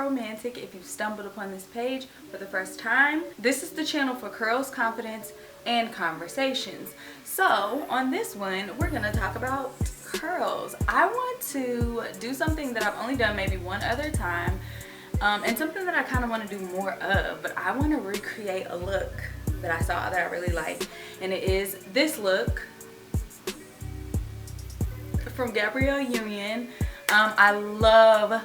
romantic if you've stumbled upon this page for the first time. This is the channel for curls, confidence, and conversations. So on this one, we're gonna talk about curls. I want to do something that I've only done maybe one other time, and something that I kind of want to do more of, but I want to recreate a look that I saw that I really like, and it is this look from Gabrielle Union. I love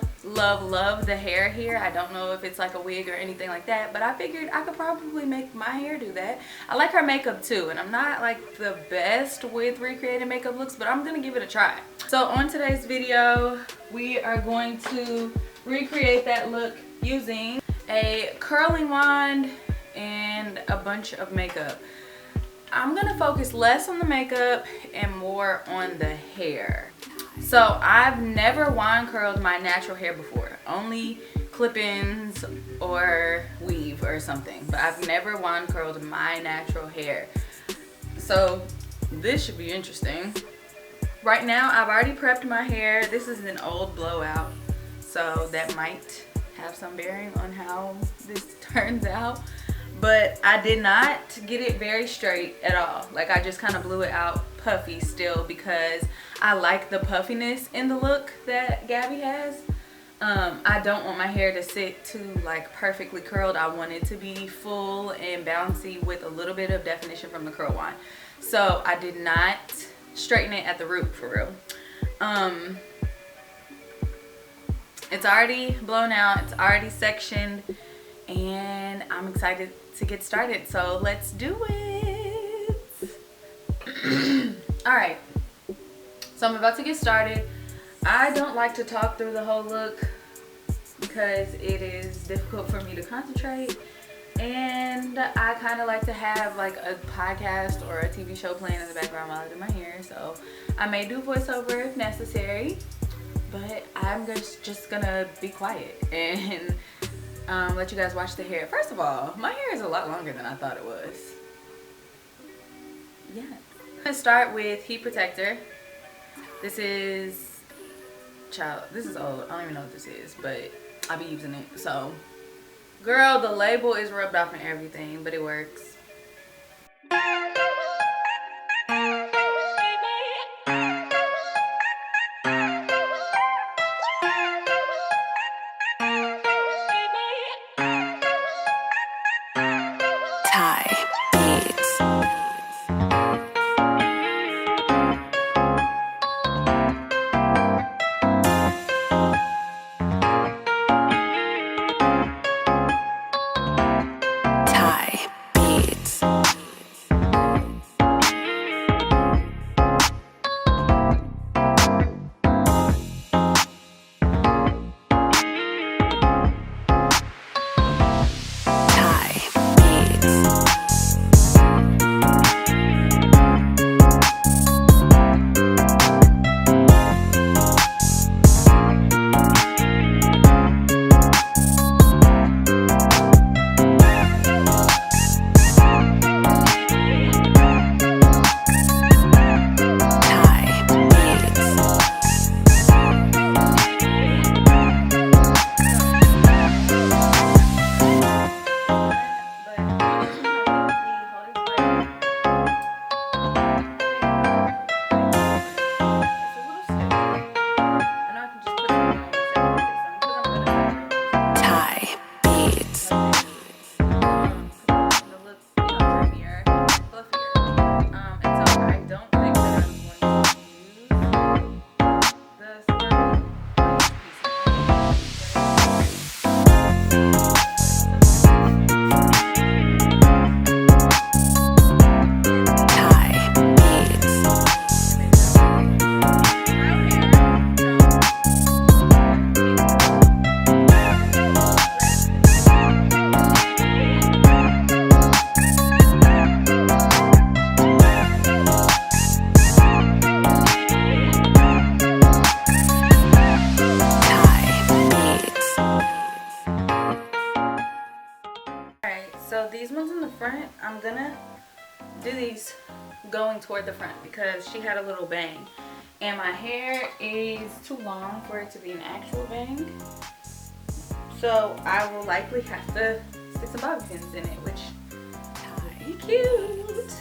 the hair here. I don't know if it's like a wig or anything like that, but I figured I could probably make my hair do that. I like her makeup too, and I'm not like the best with recreating makeup looks, but I'm gonna give it a try. So on today's video, we are going to recreate that look using a curling wand and a bunch of makeup. I'm gonna focus less on the makeup and more on the hair. So I've never wand curled my natural hair before, only clip-ins or weave or something, but I've never wand curled my natural hair. So this should be interesting. Right now I've already prepped my hair. This is an old blowout, so that might have some bearing on how this turns out. But I did not get it very straight at all. Like, I just kind of blew it out puffy still because I like the puffiness in the look that Gabby has. I don't want my hair to sit too like perfectly curled. I want it to be full and bouncy with a little bit of definition from the curl wand. So I did not straighten it at the root for real. It's already blown out, it's already sectioned, and I'm excited to get started, so let's do it. All right, so I'm about to get started. I don't like to talk through the whole look because it is difficult for me to concentrate, and I kind of like to have like a podcast or a TV show playing in the background while I do my hair. So I may do voiceover if necessary, but I'm just gonna be quiet and let you guys watch the hair. First of all, my hair is a lot longer than I thought it was. Yeah. I'm gonna start with heat protector. This is old. I don't even know what this is, but I'll be using it. So, girl, the label is rubbed off and everything, but it works. These ones in the front, I'm gonna do these going toward the front because she had a little bang and my hair is too long for it to be an actual bang. So I will likely have to stick some bobby pins in it, which would be cute.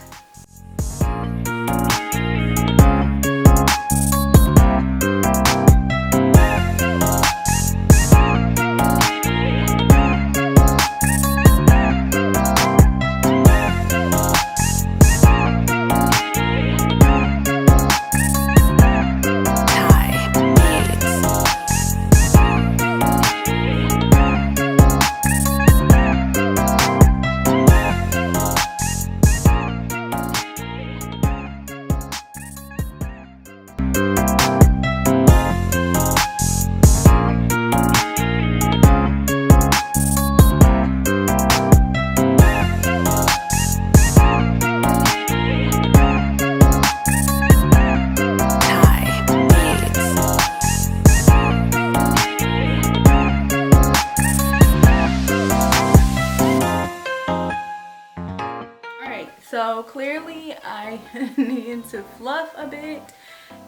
So clearly I need to fluff a bit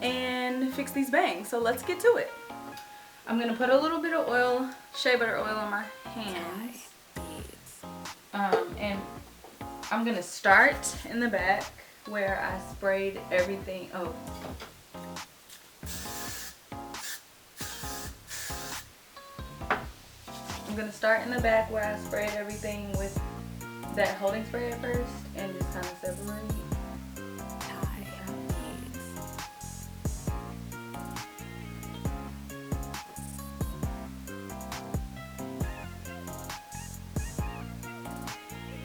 and fix these bangs. So let's get to it. I'm gonna put a little bit of oil, shea butter oil on my hands. And I'm gonna start in the back where I sprayed everything. Oh. I'm gonna start in the back where I sprayed everything with that holding spray at first and just kind of separate.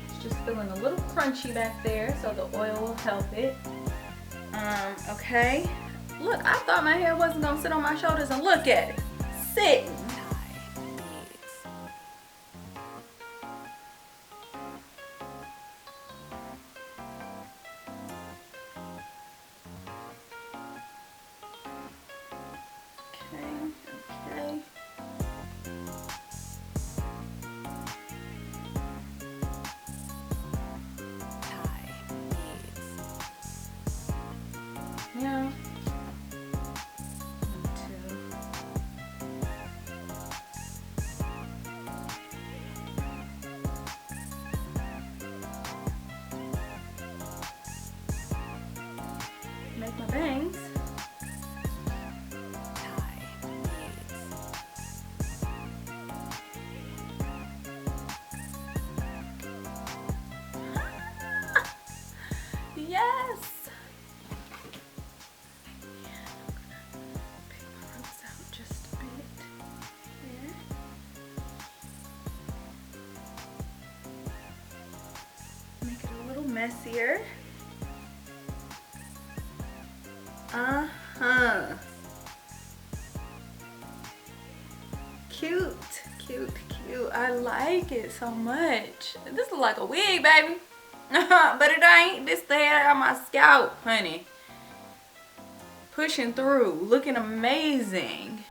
It's just feeling a little crunchy back there, so the oil will help it. Okay. Look, I thought my hair wasn't gonna sit on my shoulders, and look at it, sitting. Okay. Yeah. Make my bangs. Yes. Pick my roots out just a bit there. Make it a little messier. Cute, cute, cute. I like it so much. This is like a wig, baby. But it ain't. This the hair on my scalp, honey. Pushing through, looking amazing.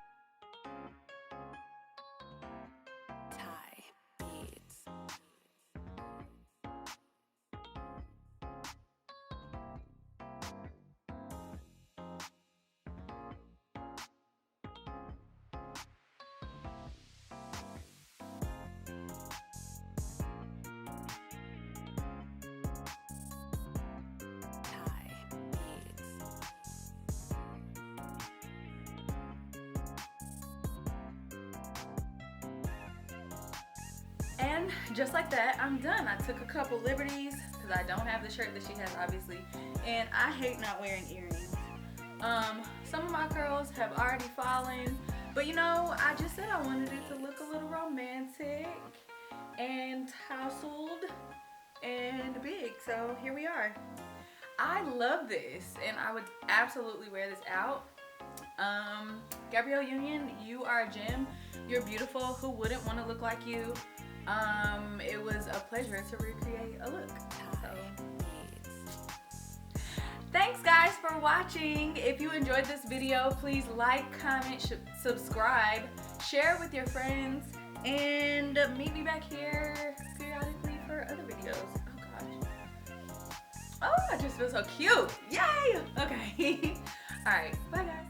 And just like that, I'm done. I took a couple liberties because I don't have the shirt that she has, obviously, and I hate not wearing earrings. Some of my curls have already fallen, but you know, I just said I wanted it to look a little romantic and tousled and big, so here we are. I love this, and I would absolutely wear this out. Gabrielle Union, you are a gem. You're beautiful. Who wouldn't want to look like you? It was a pleasure to recreate a look. So, thanks guys for watching. If you enjoyed this video, please like, comment, subscribe, share with your friends, and meet me back here periodically for other videos. Oh gosh. Oh, I just feel so cute. Yay! Okay. All right. Bye guys.